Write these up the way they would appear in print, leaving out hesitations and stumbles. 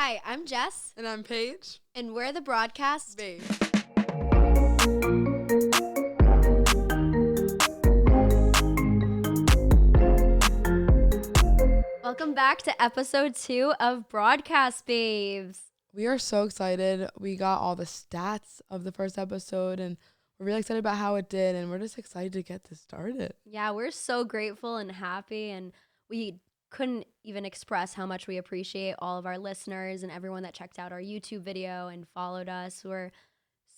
Hi, I'm Jess, And I'm Paige. and we're the broadcast. Babe. Welcome back to episode 2 of Broadcast Babes. We are so excited. We got all the stats of the first episode, and we're really excited about how it did, and we're just excited to get this started. Yeah, we're so grateful and happy, and we couldn't even express how much we appreciate all of our listeners and everyone that checked out our YouTube video and followed us. We're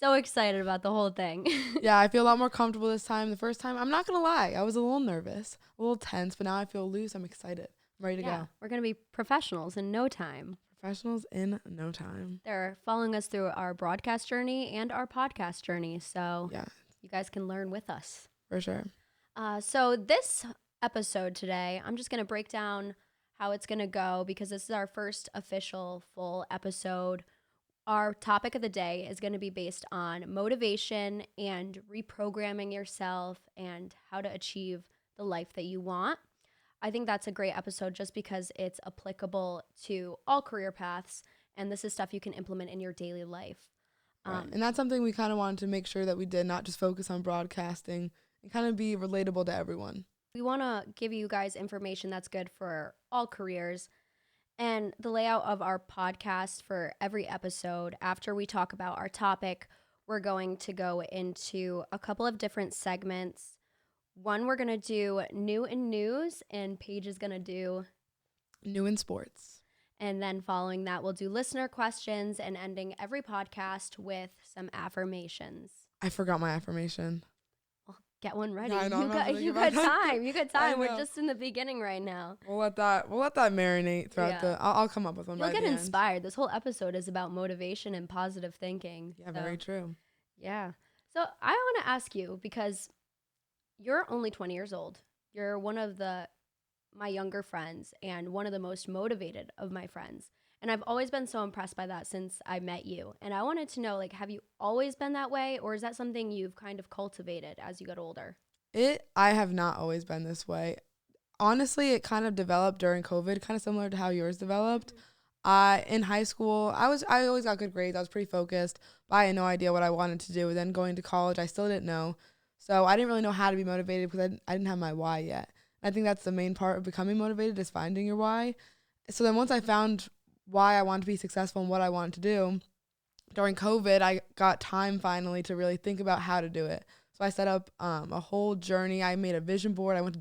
so excited about the whole thing. Yeah, I feel a lot more comfortable this time. The first time, I'm not going to lie, I was a little nervous, a little tense, but now I feel loose. I'm excited. I'm ready to go. We're going to be professionals in no time. Professionals in no time. They're following us through our broadcast journey and our podcast journey, so Yeah, you guys can learn with us. for sure. So this episode today, I'm just going to break down how it's going to go because this is our first official full episode. Our topic of the day is going to be based on motivation and reprogramming yourself and how to achieve the life that you want. I think that's a great episode just because it's applicable to all career paths, and this is stuff you can implement in your daily life. Right. And that's something we kind of wanted to make sure that we did, not just focus on broadcasting and kind of be relatable to everyone. We want to give you guys information that's good for all careers. And the layout of our podcast for every episode, after we talk about our topic, we're going to go into a couple of different segments. One, we're going to do new in news, and Paige is going to do New in sports. And then following that, we'll do listener questions and ending every podcast with some affirmations. I forgot my affirmation. Well, get one ready. Yeah, I know, You got time. I We're know. just in the beginning right now. We'll let that marinate throughout Yeah. I'll come up with one. You'll by get the end. inspired. This whole episode is about motivation and positive thinking. Yeah, very true. Yeah. So I want to ask you, because you're only 20 years old. You're one of my younger friends and one of the most motivated of my friends. And I've always been so impressed by that since I met you. And I wanted to know, have you always been that way, or is that something you've kind of cultivated as you got older? I have not always been this way. Honestly, it kind of developed during COVID, kind of similar to how yours developed. In high school, I always got good grades. I was pretty focused, but I had no idea what I wanted to do. Then going to college, I still didn't know. So I didn't really know how to be motivated because I didn't have my why yet. I think that's the main part of becoming motivated, is finding your why. So then once I found why I wanted to be successful and what I wanted to do, during COVID, I got time finally to really think about how to do it. So I set up a whole journey. I made a vision board. I went to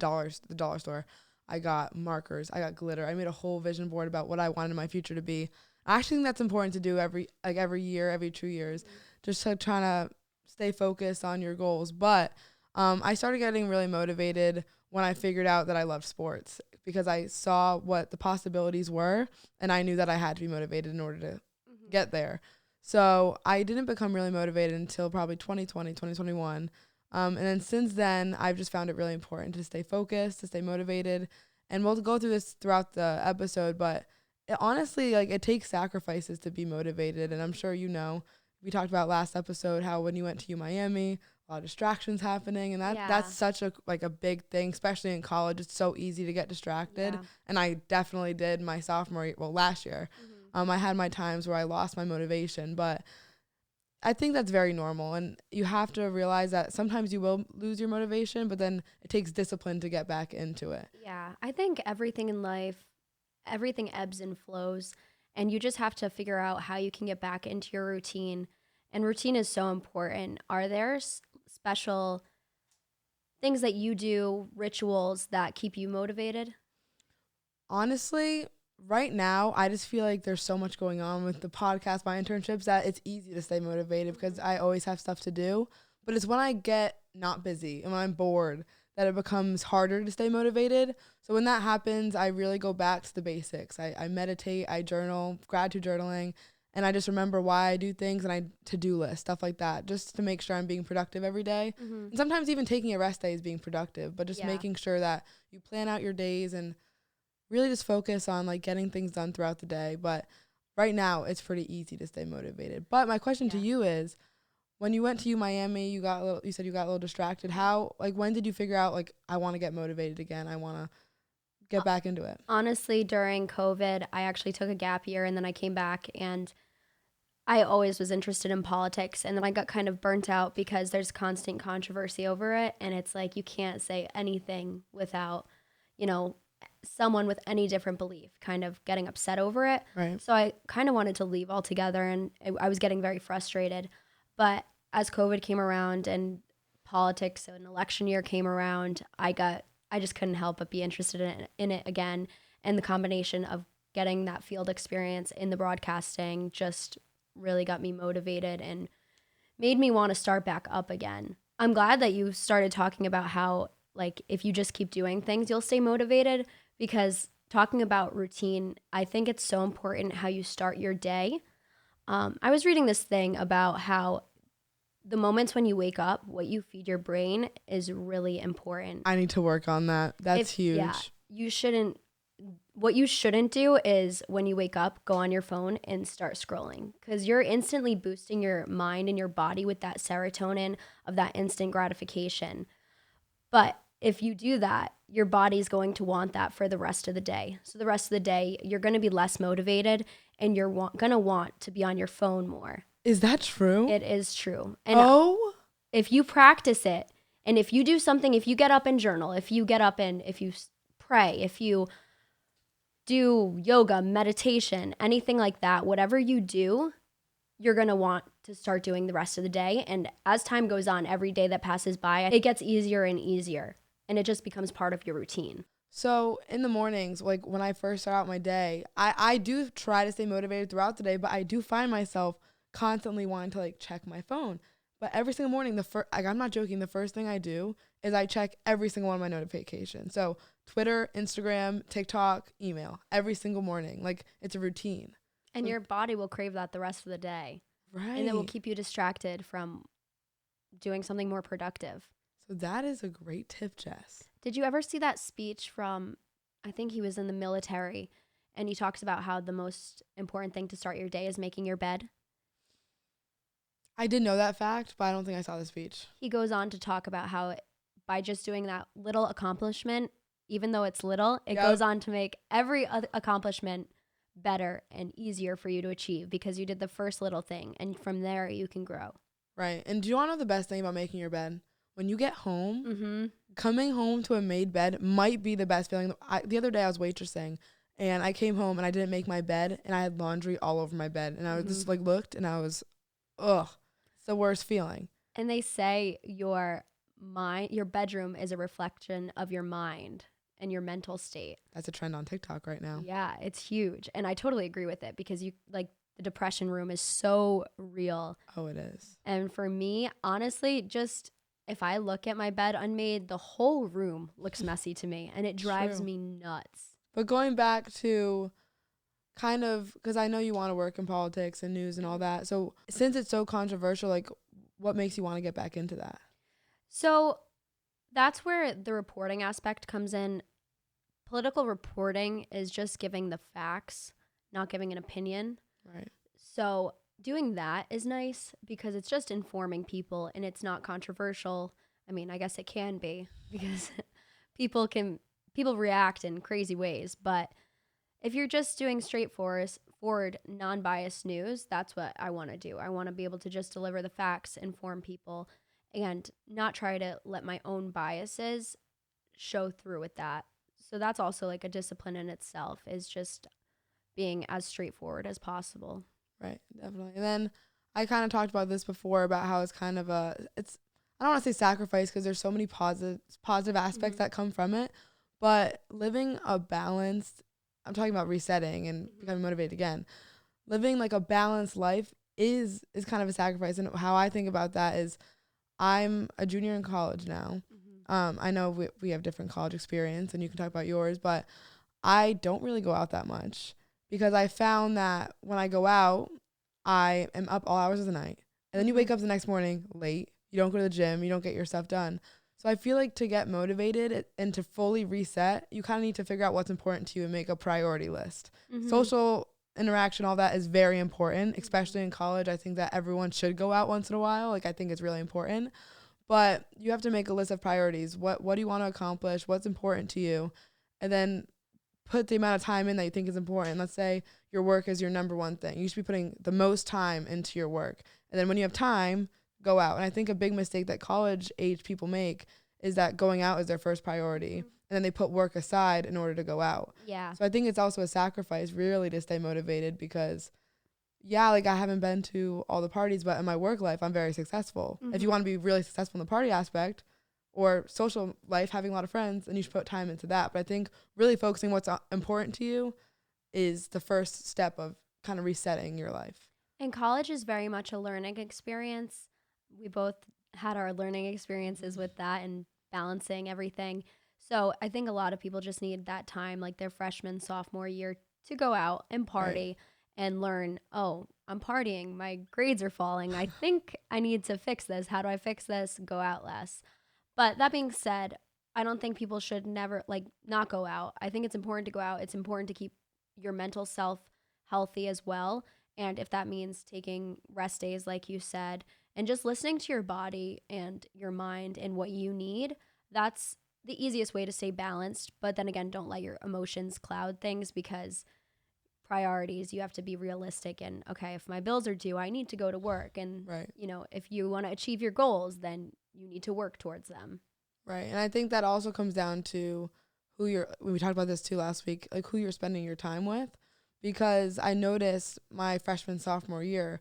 the dollar store. I got markers. I got glitter. I made a whole vision board about what I wanted my future to be. I actually think that's important to do every year, every 2 years, just to trying to stay focused on your goals. But I started getting really motivated when I figured out that I loved sports, because I saw what the possibilities were, and I knew that I had to be motivated in order to get there. So I didn't become really motivated until probably 2020, 2021. And then since then, I've just found it really important to stay focused, to stay motivated. And we'll go through this throughout the episode, but honestly, it takes sacrifices to be motivated. And I'm sure we talked about last episode how when you went to Miami, a lot of distractions happening, and that's such a big thing, especially in college. It's so easy to get distracted, and I definitely did my sophomore year, last year. I had my times where I lost my motivation, but I think that's very normal, and you have to realize that sometimes you will lose your motivation, but then it takes discipline to get back into it. Yeah, I think everything in life, everything ebbs and flows, and you just have to figure out how you can get back into your routine. And routine is so important. Are there special things that you do, rituals that keep you motivated? Honestly, right now, I just feel like there's so much going on with the podcast, my internships, that it's easy to stay motivated because I always have stuff to do. But it's when I get not busy and when I'm bored that it becomes harder to stay motivated. So when that happens, I really go back to the basics. I meditate, I journal, gratitude journaling, and I just remember why I do things, and I to-do list, stuff like that, just to make sure I'm being productive every day. And sometimes even taking a rest day is being productive, but just making sure that you plan out your days and really just focus on getting things done throughout the day. But right now, it's pretty easy to stay motivated. But my question to you is, when you went to Miami, you said you got a little distracted. How, when did you figure out, I want to get motivated again? I want to get back into it? Honestly, during COVID, I actually took a gap year and then I came back, and I always was interested in politics, and then I got kind of burnt out because there's constant controversy over it, and it's like you can't say anything without, you know, someone with any different belief kind of getting upset over it. Right. So I kind of wanted to leave altogether, and I was getting very frustrated. But as COVID came around and politics and election year came around, I just couldn't help but be interested in it again, and the combination of getting that field experience in the broadcasting just really got me motivated and made me want to start back up again. I'm glad that you started talking about how, like, if you just keep doing things, you'll stay motivated, because talking about routine, I think it's so important how you start your day. I was reading this thing about how the moments when you wake up, what you feed your brain is really important. I need to work on that. That's huge. Yeah, what you shouldn't do is when you wake up, go on your phone and start scrolling, because you're instantly boosting your mind and your body with that serotonin of that instant gratification. But if you do that, your body's going to want that for the rest of the day. So the rest of the day, you're going to be less motivated, and you're going to want to be on your phone more. Is that true? It is true. And if you practice it, and if you do something, if you get up and journal, if you pray, if you do yoga, meditation, anything like that, whatever you do, you're going to want to start doing the rest of the day. And as time goes on, every day that passes by, it gets easier and easier, and it just becomes part of your routine. So in the mornings, like when I first start out my day, I do try to stay motivated throughout the day, but I do find myself constantly wanting to like check my phone. But every single morning, I'm not joking, the first thing I do is I check every single one of my notifications. So Twitter, Instagram, TikTok, email, every single morning. Like, it's a routine. And your body will crave that the rest of the day. Right. And it will keep you distracted from doing something more productive. So that is a great tip, Jess. Did you ever see that speech from, I think he was in the military, and he talks about how the most important thing to start your day is making your bed? I did know that fact, but I don't think I saw the speech. He goes on to talk about how by just doing that little accomplishment, even though it's little, it goes on to make every other accomplishment better and easier for you to achieve, because you did the first little thing, and from there you can grow. Right. And do you want to know the best thing about making your bed? When you get home, coming home to a made bed might be the best feeling. The other day I was waitressing, and I came home and I didn't make my bed, and I had laundry all over my bed, and I was just like looked, and I was, it's the worst feeling. And they say your bedroom is a reflection of your mind and your mental state. That's a trend on TikTok right now. Yeah, it's huge. And I totally agree with it, because the depression room is so real. Oh, it is. And for me, honestly, just if I look at my bed unmade, the whole room looks messy to me, and it drives me nuts. But going back to kind of, because I know you want to work in politics and news and all that. So since it's so controversial, like, what makes you want to get back into that? So that's where the reporting aspect comes in. Political reporting is just giving the facts, not giving an opinion. Right. So doing that is nice, because it's just informing people, and it's not controversial. I mean, I guess it can be, because people react in crazy ways. But if you're just doing straightforward, non-biased news, that's what I want to do. I want to be able to just deliver the facts, inform people, and not try to let my own biases show through with that. So that's also like a discipline in itself, is just being as straightforward as possible. Right, definitely. And then I kind of talked about this before, about how it's kind of I don't want to say sacrifice, because there's so many positive aspects that come from it, but living a balanced, I'm talking about resetting and becoming motivated again. Living like a balanced life is kind of a sacrifice. And how I think about that is, I'm a junior in college now. I know we have different college experience, and you can talk about yours, but I don't really go out that much, because I found that when I go out, I am up all hours of the night, and then you wake up the next morning late. You don't go to the gym. You don't get your stuff done. So I feel like to get motivated and to fully reset, you kind of need to figure out what's important to you and make a priority list. Social interaction, all that is very important, especially in college. I think that everyone should go out once in a while. Like, I think it's really important. But you have to make a list of priorities. What do you want to accomplish? What's important to you? And then put the amount of time in that you think is important. Let's say your work is your number one thing. You should be putting the most time into your work. And then when you have time, go out. And I think a big mistake that college age people make is that going out is their first priority. And then they put work aside in order to go out. Yeah. So I think it's also a sacrifice really to stay motivated because, yeah, like I haven't been to all the parties, but in my work life, I'm very successful. If you want to be really successful in the party aspect or social life, having a lot of friends, then you should put time into that. But I think really focusing what's important to you is the first step of kind of resetting your life. And college is very much a learning experience. We both had our learning experiences with that and balancing everything. So I think a lot of people just need that time, like their freshman, sophomore year, to go out and party and learn, oh, I'm partying. My grades are falling. I think I need to fix this. How do I fix this? Go out less. But that being said, I don't think people should never, like, not go out. I think it's important to go out. It's important to keep your mental self healthy as well. And if that means taking rest days, like you said, and just listening to your body and your mind and what you need, that's the easiest way to stay balanced. But then again, don't let your emotions cloud things because priorities, you have to be realistic. And okay, if my bills are due, I need to go to work. And, you know, if you want to achieve your goals, then you need to work towards them. Right. And I think that also comes down to we talked about this too last week, like who you're spending your time with. Because I noticed my freshman, sophomore year,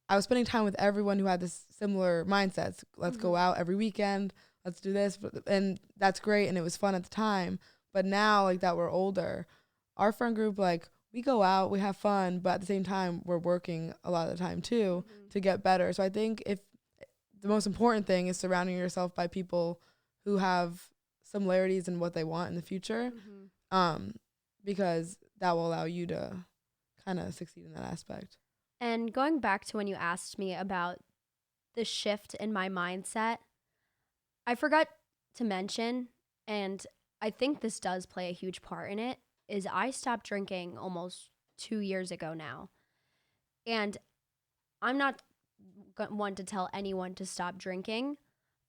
I was spending time with everyone who had this similar mindsets. Let's go out every weekend. Let's do this. And that's great. And it was fun at the time. But now, like, that we're older, our friend group, like, we go out, we have fun, but at the same time, we're working a lot of the time, too, to get better. So I think if the most important thing is surrounding yourself by people who have similarities in what they want in the future, because that will allow you to kind of succeed in that aspect. And going back to when you asked me about the shift in my mindset, I forgot to mention, and I think this does play a huge part in it, is I stopped drinking almost 2 years ago now. And I'm not one to tell anyone to stop drinking,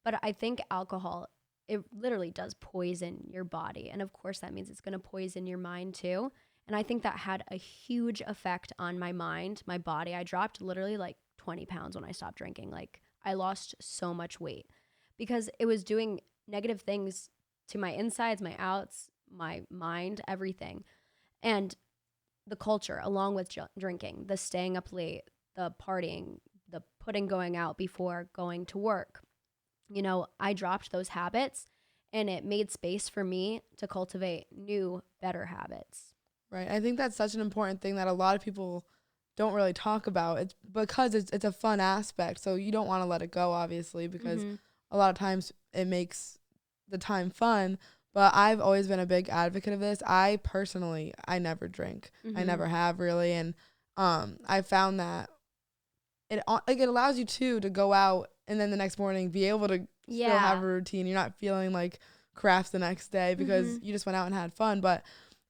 but I think alcohol, it literally does poison your body. And of course, that means it's going to poison your mind too. And I think that had a huge effect on my mind, my body. I dropped literally like 20 pounds when I stopped drinking. Like, I lost so much weight because it was doing negative things to my insides, my outs, my mind, everything. And the culture, along with drinking, the staying up late, the partying, the going out before going to work. You know, I dropped those habits and it made space for me to cultivate new, better habits. Right. I think that's such an important thing that a lot of people don't really talk about. It's because it's a fun aspect. So you don't want to let it go, obviously, because a lot of times it makes the time fun. But I've always been a big advocate of this. I never drink. I never have really. And I found that it allows you to go out and then the next morning be able to still have a routine. You're not feeling like crap the next day because you just went out and had fun. But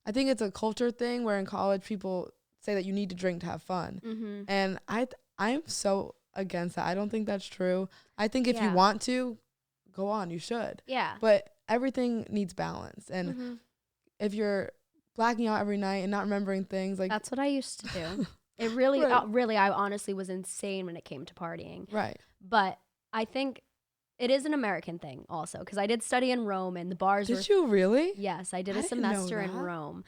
I think it's a culture thing where in college people say that you need to drink to have fun. And I'm so against that. I don't think that's true. I think if you want to, go on, you should. Yeah. But everything needs balance. And if you're blacking out every night and not remembering things, like that's what I used to do. It really, really, I honestly was insane when it came to partying. Right. But I think it is an American thing also because I did study in Rome and the bars Did you really? Yes, I did a semester in Rome.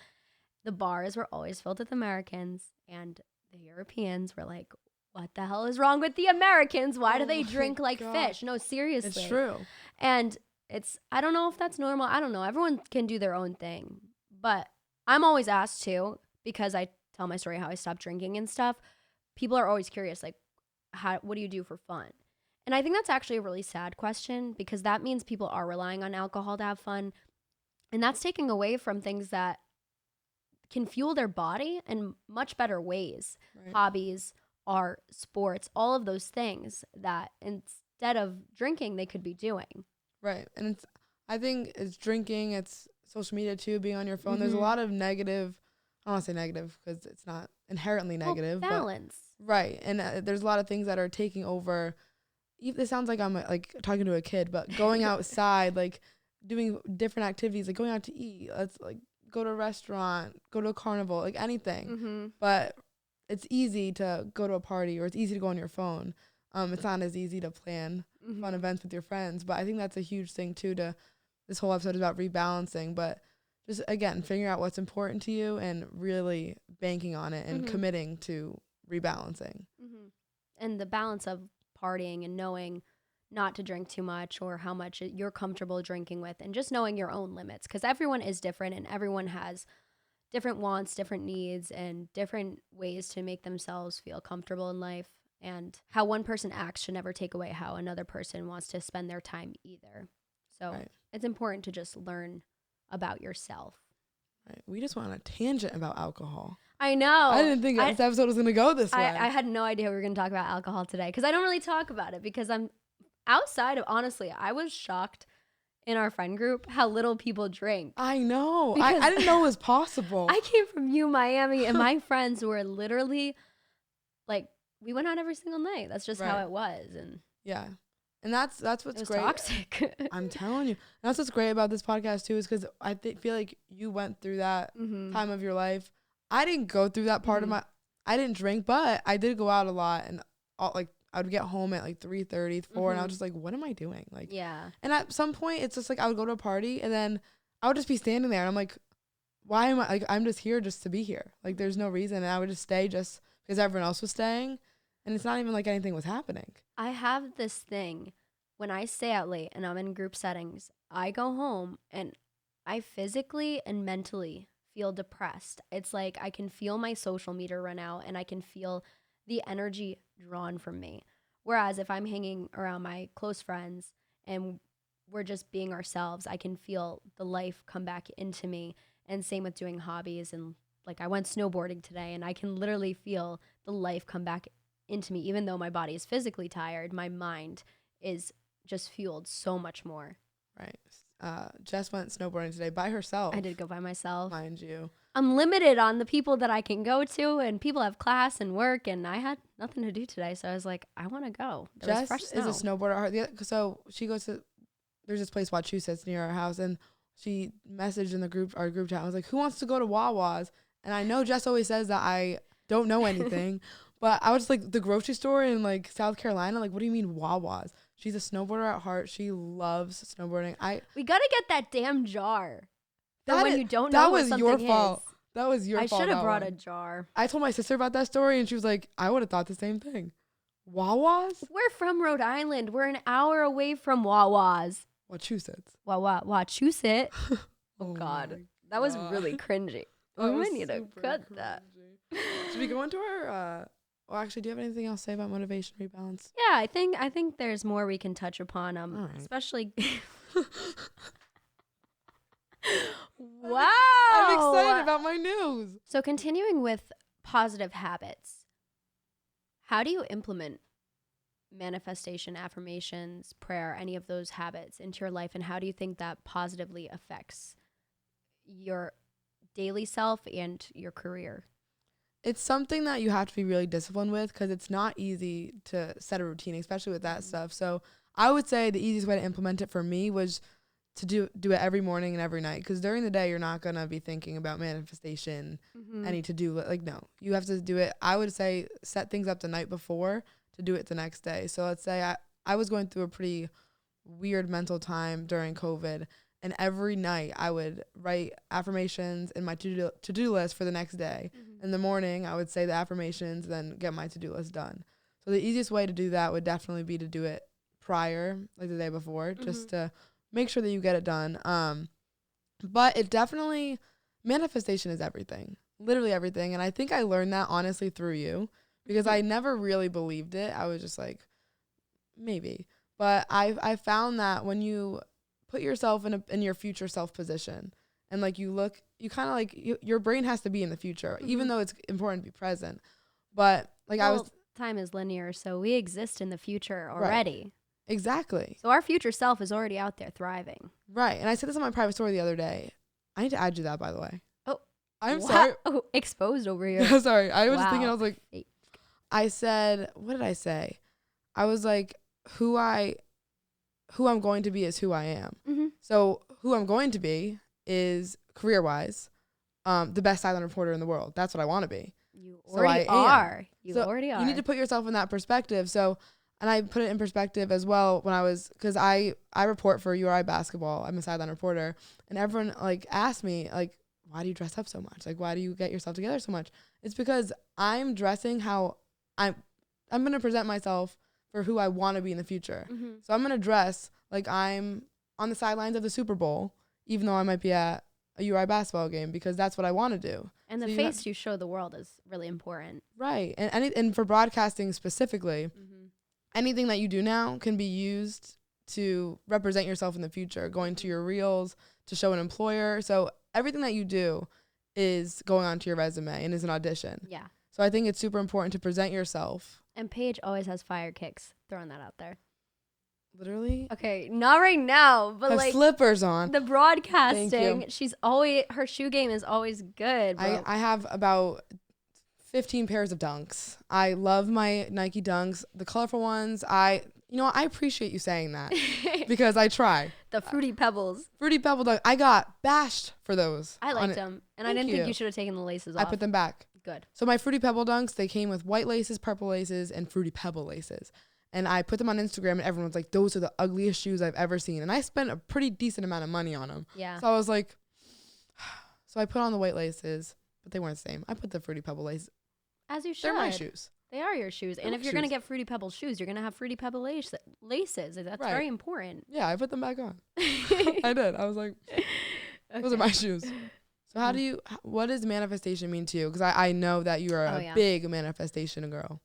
The bars were always filled with Americans and the Europeans were like, what the hell is wrong with the Americans? Why do they drink like fish? No, seriously. It's true. And I don't know if that's normal. I don't know. Everyone can do their own thing. But I'm always asked to, because I tell my story how I stopped drinking and stuff. People are always curious, like, what do you do for fun? And I think that's actually a really sad question because that means people are relying on alcohol to have fun. And that's taking away from things that can fuel their body in much better ways. Right. Hobbies, art, sports, all of those things that instead of drinking, they could be doing. Right. And I think it's drinking, it's social media too, being on your phone. There's a lot of negative, I don't want to say negative because it's not inherently negative. Well, balance. But, right. And there's a lot of things that are taking over. It sounds like I'm like talking to a kid, but going outside, like doing different activities, like going out to eat, let's like go to a restaurant, go to a carnival, like anything. Mm-hmm. But it's easy to go to a party, or it's easy to go on your phone. It's not as easy to plan fun events with your friends. But I think that's a huge thing too. This whole episode is about rebalancing, but just again figuring out what's important to you and really banking on it and committing to rebalancing. And the balance of partying and knowing not to drink too much or how much you're comfortable drinking with, and just knowing your own limits, because everyone is different and everyone has different wants, different needs, and different ways to make themselves feel comfortable in life. And how one person acts should never take away how another person wants to spend their time either. So it's important to just learn about yourself. Right. We just went on a tangent about alcohol. I know. I didn't think this episode was going to go this way. I had no idea we were going to talk about alcohol today, because I don't really talk about it, because I'm outside of, honestly, I was shocked in our friend group how little people drink. I know. I didn't know it was possible. I came from Miami, and my friends were literally like, we went out every single night. That's just how it was. And yeah. And that's what's great. Toxic. I'm telling you. That's what's great about this podcast too, is because I feel like you went through that time of your life. I didn't go through that part of I didn't drink, but I did go out a lot, and I would get home at like 3:30, 4, and I was just like, what am I doing? Like, yeah. And at some point, it's just like I would go to a party, and then I would just be standing there, and I'm like, why am I, like, I'm just here just to be here. Like, there's no reason. And I would just stay just because everyone else was staying, and it's not even like anything was happening. I have this thing, when I stay out late and I'm in group settings, I go home and I physically and mentally feel depressed. It's like I can feel my social meter run out, and I can feel the energy drawn from me. Whereas if I'm hanging around my close friends and we're just being ourselves, I can feel the life come back into me. And same with doing hobbies. And like, I went snowboarding today, and I can literally feel the life come back into me. Even though my body is physically tired, my mind is just fueled so much more. Right. Jess went snowboarding today by herself. I did go by myself. Mind you. I'm limited on the people that I can go to, and people have class and work, and I had nothing to do today. So I was like, I want to go. Jess is a snowboarder. So she goes to, there's this place, Wachusett's, near our house, and she messaged in our group chat. I was like, who wants to go to Wawa's? And I know Jess always says that I don't know anything, but I was like, the grocery store in like South Carolina, like, what do you mean Wawa's? She's a snowboarder at heart. She loves snowboarding. We gotta get that damn jar. When you don't know what something is. That was your fault. That was your fault. I should have brought a jar. I told my sister about that story, and she was like, I would have thought the same thing. Wawa's? We're from Rhode Island. We're an hour away from Wawa's. Wachusett's. Wachusett. Oh, God. That was really cringy. We might need to cut that. Should we go into our... Well, actually, do you have anything else to say about motivation rebalance? Yeah, I think there's more we can touch upon. Right. Especially... Wow. I'm excited about my news. So continuing with positive habits, how do you implement manifestation, affirmations, prayer, any of those habits into your life, and how do you think that positively affects your daily self and your career? It's something that you have to be really disciplined with, because it's not easy to set a routine, especially with that stuff. So I would say the easiest way to implement it for me was to do it every morning and every night, because during the day you're not going to be thinking about manifestation, any to-do, like, no, you have to do it. I would say set things up the night before to do it the next day. So let's say I was going through a pretty weird mental time during COVID, and every night I would write affirmations in my to-do list for the next day. In the morning I would say the affirmations, then get my to-do list done. So the easiest way to do that would definitely be to do it prior, like the day before, just to make sure that you get it done. But it definitely, manifestation is everything, literally everything. And I think I learned that honestly through you, because I never really believed it. I was just like, maybe. But I found that when you put yourself in your future self position, and like you kind of like, your brain has to be in the future, even though it's important to be present. But like, time is linear, so we exist in the future already. Right. Exactly. So our future self is already out there thriving. Right. And I said this on my private story the other day. I need to add you that, by the way. Oh. I'm sorry. Oh, exposed over here. Sorry. I was just thinking, I was like, I said, what did I say? I was like, who I'm going to be is who I am. So who I'm going to be is career-wise. the best silent reporter in the world. That's what I want to be. You already are. You need to put yourself in that perspective. So, and I put it in perspective as well when because I report for URI basketball. I'm a sideline reporter, and everyone like asked me like, why do you dress up so much? Like, why do you get yourself together so much? It's because I'm dressing how I'm going to present myself for who I want to be in the future. Mm-hmm. So I'm going to dress like I'm on the sidelines of the Super Bowl, even though I might be at a URI basketball game, because that's what I want to do. And the face you show the world is really important. Right. And for broadcasting specifically, anything that you do now can be used to represent yourself in the future, going to your reels, to show an employer. So everything that you do is going onto your resume and is an audition. Yeah. So I think it's super important to present yourself. And Paige always has fire kicks. Throwing that out there. Literally? Okay, not right now, but have like slippers on. the broadcasting, her shoe game is always good. I have about 15 pairs of Dunks. I love my Nike Dunks, the colorful ones. I appreciate you saying that because I try. The Fruity Pebbles. Fruity Pebble Dunk. I got bashed for those. I liked them. And I didn't think you should have taken the laces off. I put them back. Good. So my Fruity Pebble Dunks, they came with white laces, purple laces, and Fruity Pebble laces. And I put them on Instagram, and everyone was like, those are the ugliest shoes I've ever seen. And I spent a pretty decent amount of money on them. Yeah. So I was like, so I put on the white laces, but they weren't the same. I put the Fruity Pebble laces. As you should. They're my shoes. They are your shoes. And if you're going to get Fruity Pebble shoes, you're going to have Fruity Pebble laces. That's right. Very important. Yeah, I put them back on. I did. I was like, those are my shoes. So what does manifestation mean to you? Because I know that you are a big manifestation girl.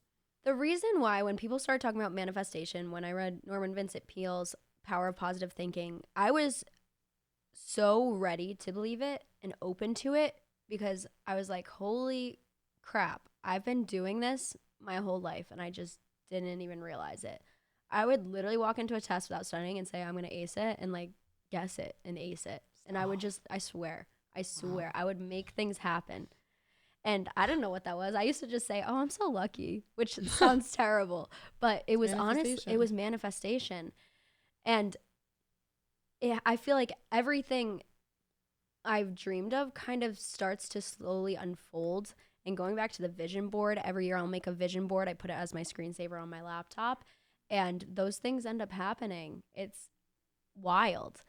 The reason why when people started talking about manifestation, when I read Norman Vincent Peale's Power of Positive Thinking, I was so ready to believe it and open to it because I was like, holy crap, I've been doing this my whole life and I just didn't even realize it. I would literally walk into a test without studying and say, I'm going to ace it and like guess it and ace it. And I would just, I swear, I would make things happen. And I didn't know what that was. I used to just say, oh, I'm so lucky, which sounds terrible. But it was honest. It was manifestation. And I feel like everything I've dreamed of kind of starts to slowly unfold. And going back to the vision board, every year I'll make a vision board. I put it as my screensaver on my laptop. And those things end up happening. It's wild.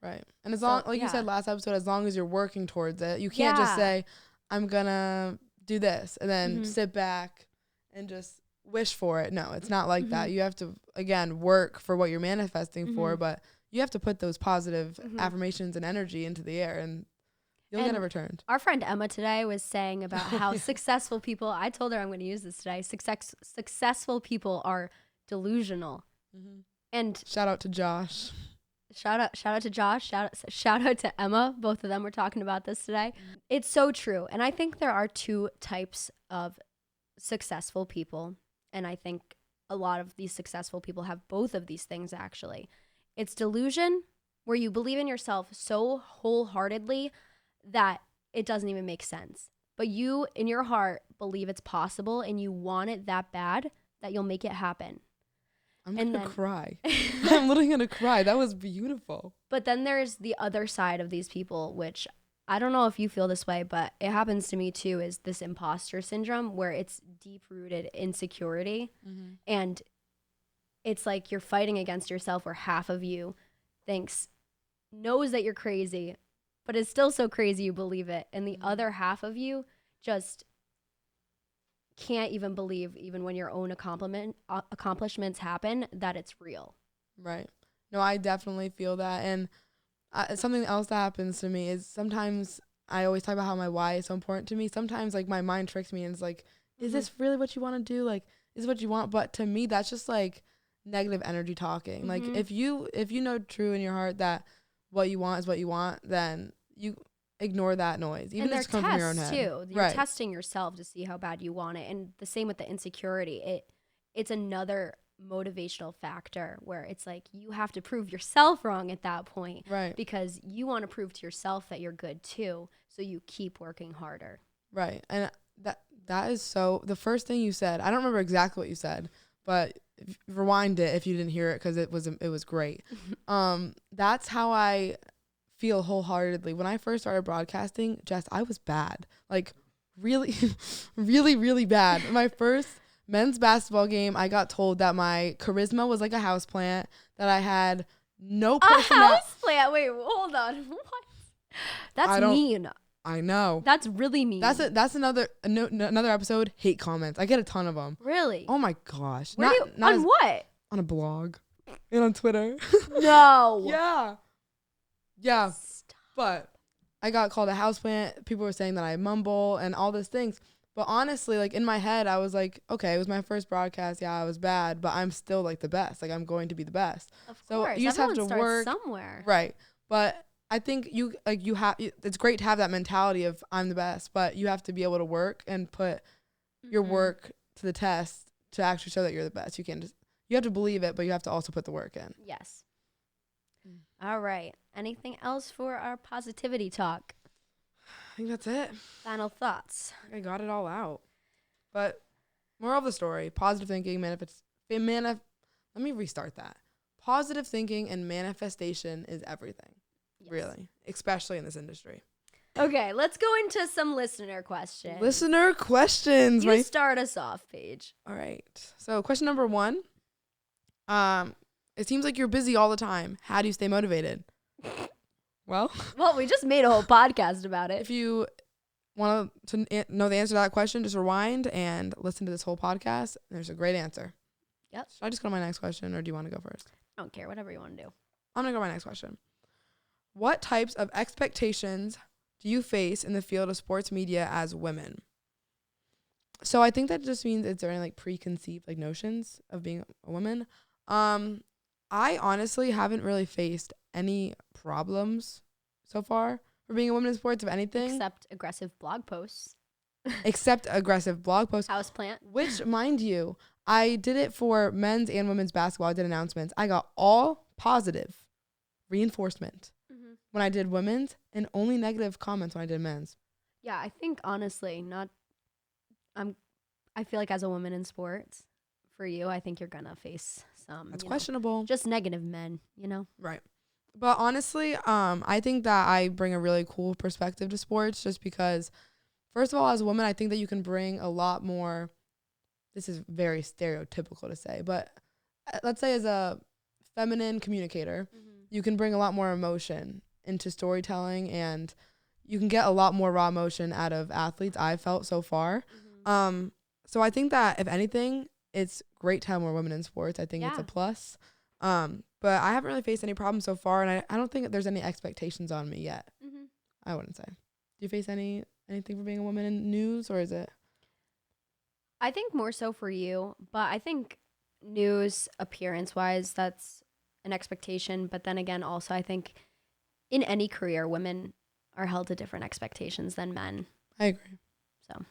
Right. And as long, like you said last episode, as long as you're working towards it, you can't just say, I'm going to do this and then sit back and just wish for it. No, it's not like that. You have to, again, work for what you're manifesting for, but you have to put those positive affirmations and energy into the air and you'll get it returned. Our friend Emma today was saying about how successful people, I told her I'm going to use this today, successful people are delusional. And shout out to Josh. Shout out to Josh. Shout out to Emma. Both of them were talking about this today. It's so true. And I think there are two types of successful people. And I think a lot of these successful people have both of these things, actually. It's delusion, where you believe in yourself so wholeheartedly that it doesn't even make sense. But you, in your heart, believe it's possible and you want it that bad that you'll make it happen. I'm going to cry. I'm literally going to cry. That was beautiful. But then there's the other side of these people, which I don't know if you feel this way, but it happens to me too, is this imposter syndrome where it's deep-rooted insecurity. And it's like you're fighting against yourself where half of you knows that you're crazy, but it's still so crazy you believe it. And the other half of you just can't even believe, even when your own accomplishments happen, that it's real. Right. No, I definitely feel that. And something else that happens to me is sometimes I always talk about how my why is so important to me. Sometimes like my mind tricks me and it's like, is this really what you want to do? Like, is this what you want? But to me, that's just like negative energy talking. Like if you know true in your heart that what you want is what you want, then you ignore that noise. Even if it's coming from your own head. Too. You're testing yourself to see how bad you want it. And the same with the insecurity. It's another motivational factor where it's like you have to prove yourself wrong at that point. Right. Because you want to prove to yourself that you're good too. So you keep working harder. Right. And that is so, the first thing you said, I don't remember exactly what you said, but rewind it if you didn't hear it because it was great. That's how I feel wholeheartedly. When I first started broadcasting, Jess, I was bad. Like, really, really, really bad. My first men's basketball game, I got told that my charisma was like a houseplant, that I had no personality. A house plant? Wait, hold on. What? That's mean. I know. That's really mean. That's another episode. Hate comments. I get a ton of them. Really? Oh my gosh. On what? On a blog and on Twitter. No. Yeah. Yeah. Stop. But I got called a houseplant. People were saying that I mumble and all these things. But honestly, like in my head, I was like, okay, it was my first broadcast. Yeah, I was bad, but I'm still like the best. Like I'm going to be the best. Of so course. you just have to work somewhere. Right. But I think it's great to have that mentality of I'm the best, but you have to be able to work and put your work to the test to actually show that you're the best. You have to believe it, but you have to also put the work in. Yes. All right. Anything else for our positivity talk? I think that's it. Final thoughts. I got it all out. But moral of the story, positive thinking, let me restart that. Positive thinking and manifestation is everything. Yes. Really. Especially in this industry. Okay, let's go into some listener questions. Listener questions. You start us off, Paige. All right. So question number 1. It seems like you're busy all the time. How do you stay motivated? Well, we just made a whole podcast about it. If you want to know the answer to that question, just rewind and listen to this whole podcast. There's a great answer. Yep. Should I just go to my next question, or do you want to go first? I don't care. Whatever you want to do. I'm going to go to my next question. What types of expectations do you face in the field of sports media as women? So I think that just means it's there any like preconceived like notions of being a woman. I honestly haven't really faced any problems so far for being a woman in sports, if anything. Except aggressive blog posts. Houseplant. Which, mind you, I did it for men's and women's basketball. I did announcements. I got all positive reinforcement when I did women's and only negative comments when I did men's. Yeah, I think honestly, I feel like as a woman in sports, for you, I think you're gonna face some. That's questionable. Just negative men, you know? Right. But honestly, I think that I bring a really cool perspective to sports just because, first of all, as a woman, I think that you can bring a lot more. This is very stereotypical to say, but let's say as a feminine communicator, you can bring a lot more emotion into storytelling, and you can get a lot more raw emotion out of athletes, I've felt so far. So I think that, if anything, it's great to have more women in sports. I think it's a plus. But I haven't really faced any problems so far, and I don't think that there's any expectations on me yet. I wouldn't say. Do you face anything for being a woman in news, or is it? I think more so for you, but I think news appearance-wise, that's an expectation. But then again, also, I think in any career, women are held to different expectations than men. I agree. So,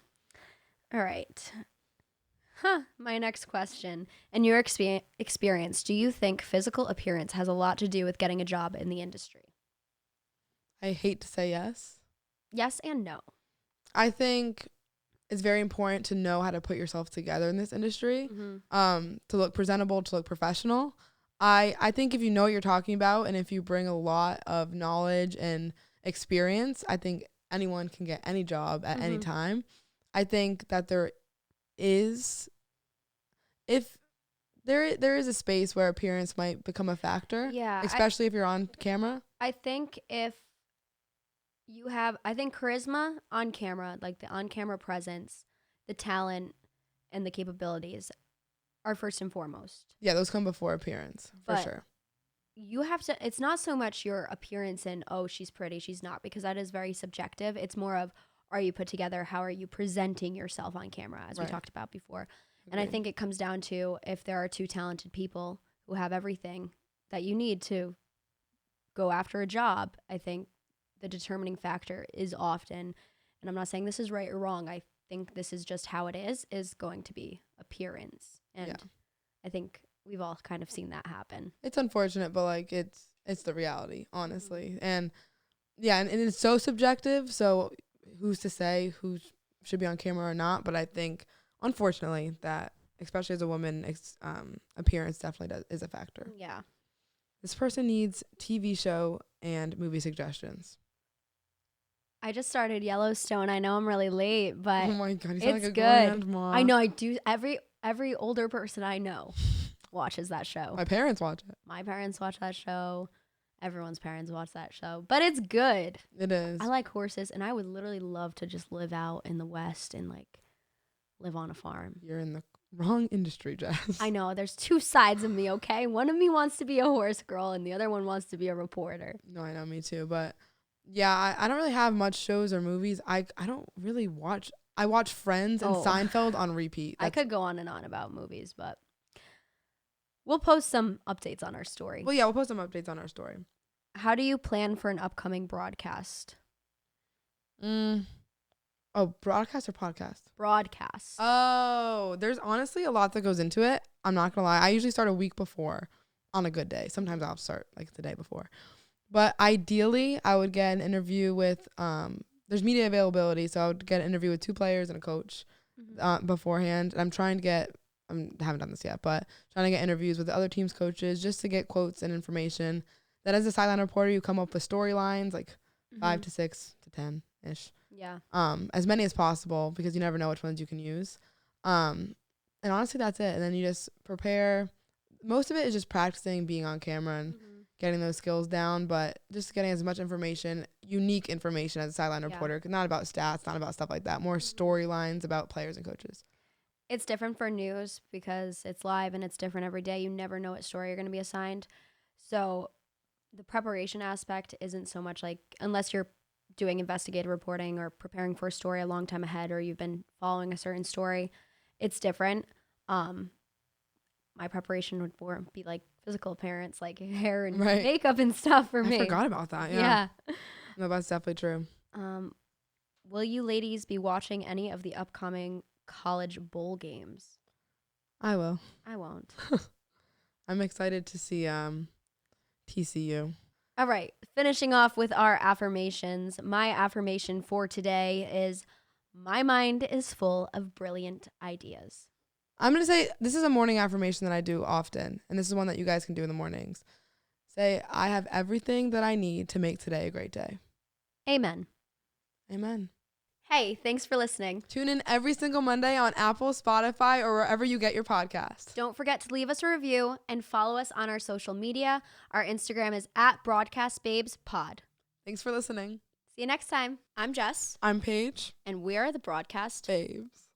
all right. My next question. In your experience, do you think physical appearance has a lot to do with getting a job in the industry? I hate to say yes. Yes and no. I think it's very important to know how to put yourself together in this industry, to look presentable, to look professional. I think if you know what you're talking about and if you bring a lot of knowledge and experience, I think anyone can get any job at any time. I think that there is a space where appearance might become a factor. Yeah. Especially if you're on camera. I think if you have, charisma on camera, like the on-camera presence, the talent, and the capabilities are first and foremost. Yeah, those come before appearance, for sure. You have to, it's not so much your appearance and, oh, she's pretty, she's not, because that is very subjective. It's more of, are you put together? How are you presenting yourself on camera, as we talked about before? And I think it comes down to, if there are two talented people who have everything that you need to go after a job, I think the determining factor is often, and I'm not saying this is right or wrong, I think this is just how it is going to be appearance. And I think we've all kind of seen that happen. It's unfortunate, but like it's the reality, honestly. And yeah, and it's so subjective, so who's to say who should be on camera or not? But I think, unfortunately, that especially as a woman, appearance definitely is a factor. Yeah. This person needs TV show and movie suggestions. I just started Yellowstone. I know I'm really late, but Oh my God, you sound it's like a good. grandma. I know I do. Every older person I know watches that show. My parents watch it. My parents watch that show. Everyone's parents watch that show. But it's good. It is. I like horses, and I would literally love to just live out in the West and like live on a farm. You're in the wrong industry, Jess. I know. There's two sides of me, okay? One of me wants to be a horse girl, and the other one wants to be a reporter. No, I know, me too. But yeah, I don't really have much shows or movies. I don't really watch. I watch Friends and Seinfeld on repeat. I could go on and on about movies, but we'll post some updates on our story. Well, yeah, we'll post some updates on our story. How do you plan for an upcoming broadcast? Oh, broadcast or podcast? Broadcast. Oh, there's honestly a lot that goes into it. I'm not gonna lie. I usually start a week before on a good day. Sometimes I'll start like the day before. But ideally, I would get an interview with, there's media availability, so I would get an interview with 2 players and a coach beforehand. And I haven't done this yet, but trying to get interviews with the other team's coaches just to get quotes and information. Then as a sideline reporter, you come up with storylines, like 5 to 6 to 10-ish. Yeah. As many as possible, because you never know which ones you can use. And honestly, that's it. And then you just prepare. Most of it is just practicing being on camera and getting those skills down, but just getting as much information, unique information as a sideline reporter. Not about stats, not about stuff like that. More storylines about players and coaches. It's different for news because it's live and it's different every day. You never know what story you're going to be assigned. So the preparation aspect isn't so much like, unless you're doing investigative reporting or preparing for a story a long time ahead, or you've been following a certain story, it's different. My preparation would more be like physical appearance, like hair and makeup and stuff for me. I forgot about that. Yeah. No, that's definitely true. Will you ladies be watching any of the upcoming college bowl games? I will. I won't. I'm excited to see TCU. All right, finishing off with our affirmations. My affirmation for today is, my mind is full of brilliant ideas. I'm going to say this is a morning affirmation that I do often, and this is one that you guys can do in the mornings. Say, I have everything that I need to make today a great day. Amen. Amen. Hey, thanks for listening. Tune in every single Monday on Apple, Spotify, or wherever you get your podcasts. Don't forget to leave us a review and follow us on our social media. Our Instagram is @BroadcastBabesPod. Thanks for listening. See you next time. I'm Jess. I'm Paige. And we are the Broadcast Babes.